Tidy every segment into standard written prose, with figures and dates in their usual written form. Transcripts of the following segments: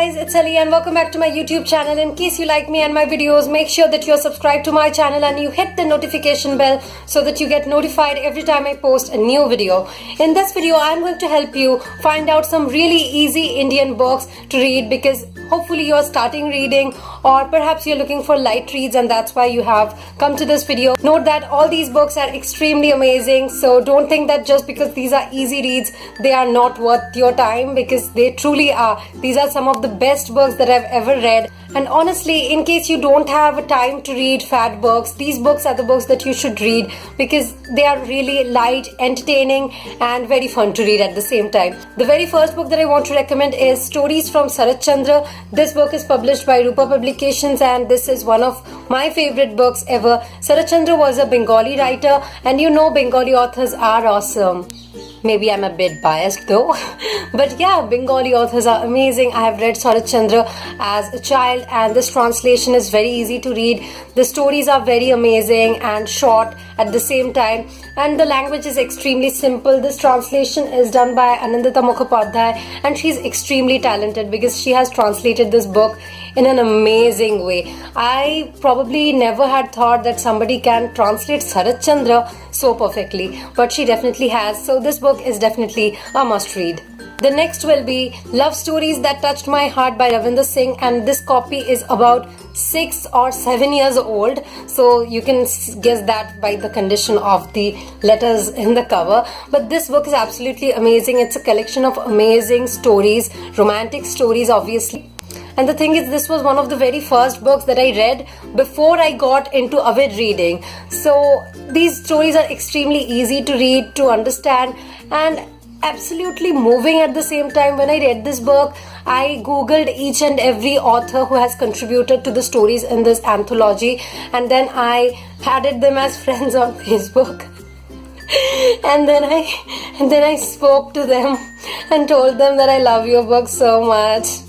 guys, it's Ali and welcome back to my YouTube channel. In case you like me and my videos, make sure that you're subscribed to my channel and you hit the notification bell so that you get notified every time I post a new video. In this video, I'm going to help you find out some really easy Indian books to read because hopefully you're starting reading or perhaps you're looking for light reads and that's why you have come to this video. Note that all these books are extremely amazing, so don't think that just because these are easy reads, they are not worth your time, because they truly are. These are some of the best books that I've ever read. And honestly, in case you don't have time to read fat books, these books are the books that you should read because they are really light, entertaining and very fun to read at the same time. The very first book that I want to recommend is Stories from Sarat Chandra. This book is published by Rupa Publications and this is one of my favorite books ever. Sarat Chandra was a Bengali writer and you know Bengali authors are awesome. Maybe I'm a bit biased though, but yeah, Bengali authors are amazing. I have read Sarat Chandra as a child and this translation is very easy to read. The stories are very amazing and short at the same time and the language is extremely simple. This translation is done by Anandita Mukhopadhyay and she's extremely talented because she has translated this book in an amazing way. I probably never had thought that somebody can translate Sarat Chandra so perfectly, but she definitely has. So this book is definitely a must read. The next will be Love Stories That Touched My Heart by Ravinder Singh, and this copy is about 6 or 7 years old, so you can guess that by the condition of the letters in the cover. But this book is absolutely amazing. It's a collection of amazing stories, romantic stories obviously. And the thing is, this was one of the very first books that I read before I got into avid reading. So these stories are extremely easy to read, to understand and absolutely moving at the same time. When I read this book, I googled each and every author who has contributed to the stories in this anthology and then I added them as friends on Facebook. And then I spoke to them and told them that I love your book so much.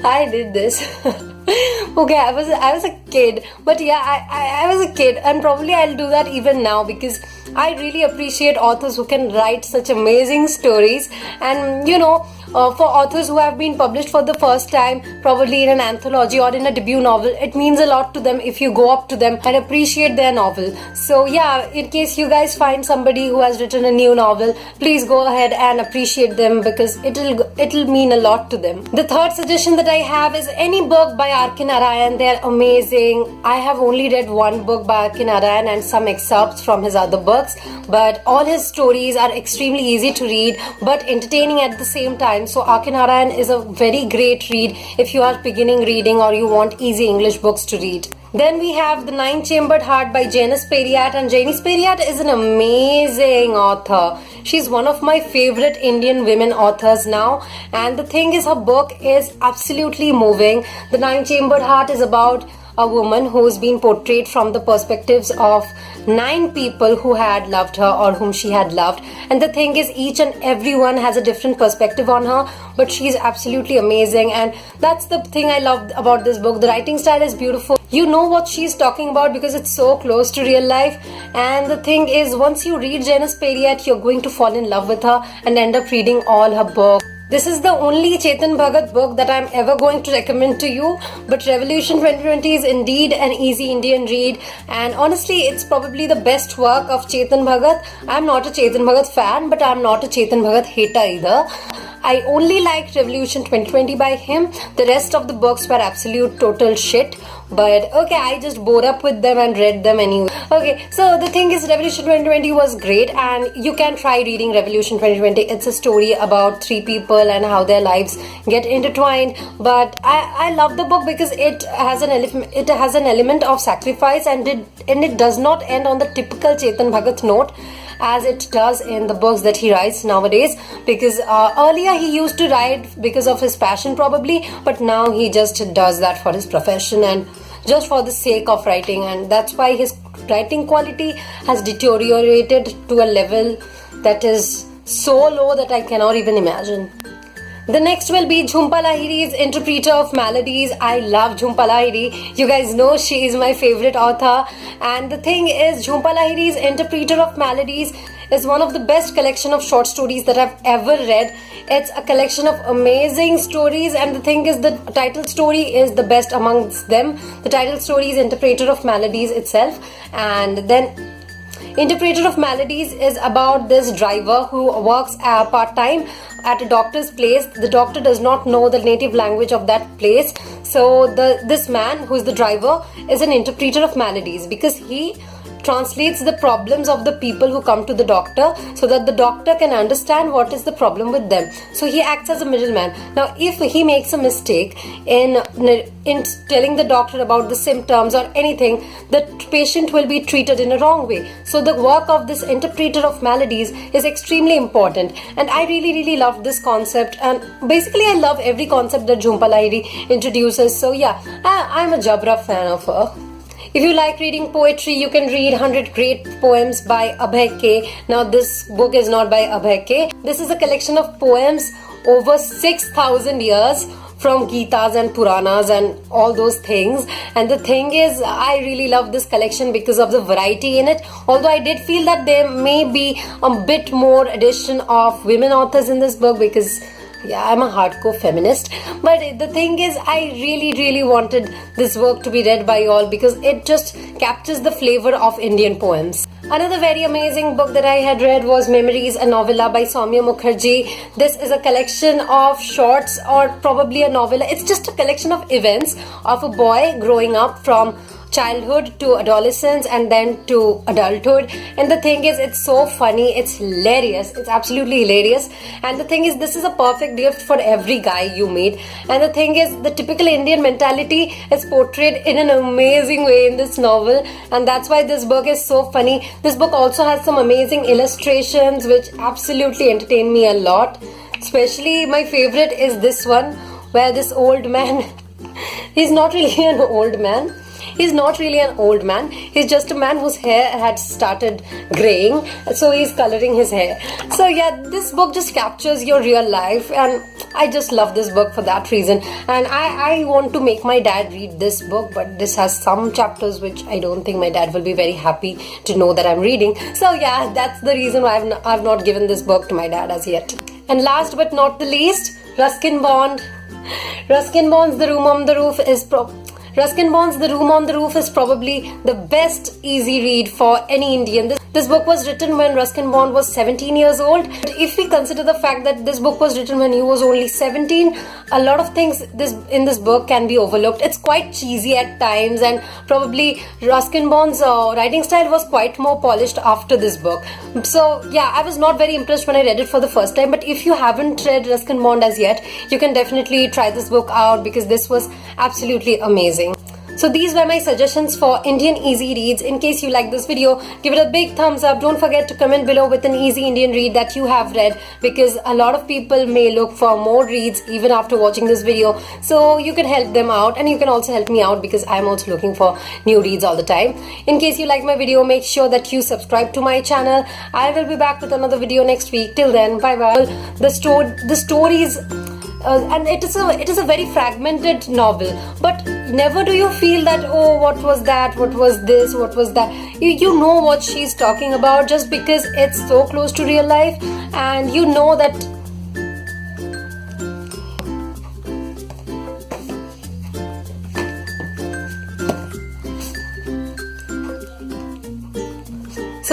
I did this. Okay, I was a kid, but yeah, I was a kid and probably I'll do that even now because I really appreciate authors who can write such amazing stories. And you know, for authors who have been published for the first time, probably in an anthology or in a debut novel, it means a lot to them if you go up to them and appreciate their novel. So yeah, in case you guys find somebody who has written a new novel, please go ahead and appreciate them because it'll mean a lot to them. The third suggestion that I have is any book by Narayan. They're amazing. I have only read one book by Narayan and some excerpts from his other books, but all his stories are extremely easy to read but entertaining at the same time. So Narayan is a very great read if you are beginning reading or you want easy English books to read. Then we have The Nine-Chambered Heart by Janice Periat, and Janice Periat is an amazing author. She's one of my favorite Indian women authors now, and the thing is, her book is absolutely moving. The Nine-Chambered Heart is about a woman who's been portrayed from the perspectives of 9 people who had loved her or whom she had loved. And the thing is, each and everyone has a different perspective on her, but she's absolutely amazing. And that's the thing I loved about this book. The writing style is beautiful. You know what she's talking about because it's so close to real life. And the thing is, once you read Janice Periat, you're going to fall in love with her and end up reading all her books. This is the only Chetan Bhagat book that I'm ever going to recommend to you, but Revolution 2020 is indeed an easy Indian read and honestly it's probably the best work of Chetan Bhagat. I'm not a Chetan Bhagat fan, but I'm not a Chetan Bhagat hater either. I only liked Revolution 2020 by him. The rest of the books were absolute total shit. But okay, I just bore up with them and read them anyway. Okay, so the thing is, Revolution 2020 was great and you can try reading Revolution 2020. It's a story about 3 people and how their lives get intertwined. But I love the book because it has an element of sacrifice and it does not end on the typical Chetan Bhagat note as it does in the books that he writes nowadays, because earlier he used to write because of his passion probably, but now he just does that for his profession and just for the sake of writing, and that's why his writing quality has deteriorated to a level that is so low that I cannot even imagine. The next will be Jhumpa Lahiri's Interpreter of Melodies. I love Jhumpa Lahiri. You guys know she is my favorite author. And the thing is, Jhumpa Lahiri's Interpreter of Melodies is one of the best collection of short stories that I've ever read. It's a collection of amazing stories, and the thing is, the title story is the best amongst them. The title story is Interpreter of Melodies itself, and then Interpreter of Melodies is about this driver who works part-time at a doctor's place. The doctor does not know the native language of that place, so this man who is the driver is an interpreter of melodies, because he translates the problems of the people who come to the doctor so that the doctor can understand what is the problem with them. So he acts as a middleman. Now if he makes a mistake in telling the doctor about the symptoms or anything, the patient will be treated in a wrong way. So the work of this interpreter of melodies is extremely important, and I really love this concept, and basically I love every concept that Jhumpa Lahiri introduces. So yeah, I'm a Jabra fan of her. If you like reading poetry, you can read 100 Great Poems by Abhay K. Now this book is not by Abhay K. This is a collection of poems over 6,000 years from Gitas and Puranas and all those things. And the thing is, I really love this collection because of the variety in it. Although I did feel that there may be a bit more addition of women authors in this book, because yeah, I'm a hardcore feminist. But the thing is, I really wanted this work to be read by all because it just captures the flavor of Indian poems. Another very amazing book that I had read was Memories, a novella by Soumya Mukherjee. This is a collection of shorts, or probably a novella. It's just a collection of events of a boy growing up from childhood to adolescence and then to adulthood. And the thing is, it's so funny, it's hilarious, it's absolutely hilarious. And the thing is, this is a perfect gift for every guy you meet. And the thing is, the typical Indian mentality is portrayed in an amazing way in this novel, and that's why this book is so funny. This book also has some amazing illustrations which absolutely entertain me a lot. Especially my favorite is this one, where this old man he's not really an old man. He's not really an old man. He's just a man whose hair had started graying, so he's coloring his hair. So yeah, this book just captures your real life, and I just love this book for that reason. And I want to make my dad read this book, but this has some chapters which I don't think my dad will be very happy to know that I'm reading. So yeah, that's the reason why I've not given this book to my dad as yet. And last but not the least, Ruskin Bond. Ruskin Bond's The Room on the Roof is probably the best easy read for any Indian. This book was written when Ruskin Bond was 17 years old. But if we consider the fact that this book was written when he was only 17, a lot of things in this book can be overlooked. It's quite cheesy at times, and probably Ruskin Bond's writing style was quite more polished after this book. So yeah, I was not very impressed when I read it for the first time. But if you haven't read Ruskin Bond as yet, you can definitely try this book out, because this was absolutely amazing. So these were my suggestions for Indian easy reads. In case you like this video, give it a big thumbs up. Don't forget to comment below with an easy Indian read that you have read, because a lot of people may look for more reads even after watching this video. So you can help them out, and you can also help me out, because I'm also looking for new reads all the time. In case you like my video, make sure that you subscribe to my channel. I will be back with another video next week. Till then, bye bye. The stories. And it is a very fragmented novel, but never do you feel that, oh, what was that, what was this, what was that. You know what she's talking about, just because it's so close to real life, and you know that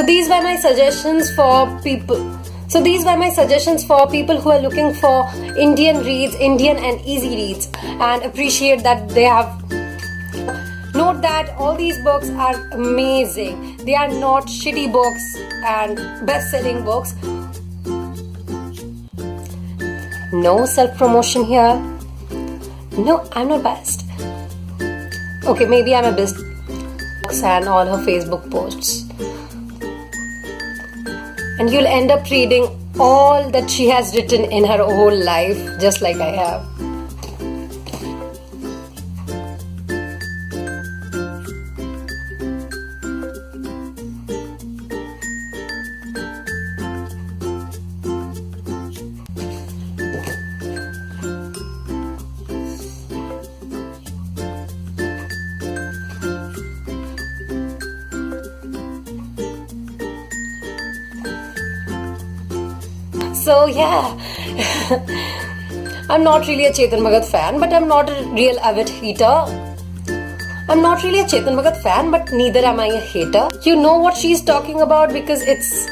these were my suggestions for people who are looking for Indian reads, Indian and easy reads, and appreciate that they have. Note that all these books are amazing. They are not shitty books and best-selling books. No self-promotion here. No, I'm not biased. Okay, maybe I'm a best and all her Facebook posts. And you'll end up reading all that she has written in her whole life, just like I have. So yeah, I'm not really a Chetan Bhagat fan, but I'm not a real avid hater. I'm not really a Chetan Bhagat fan, but neither am I a hater. You know what she's talking about because it's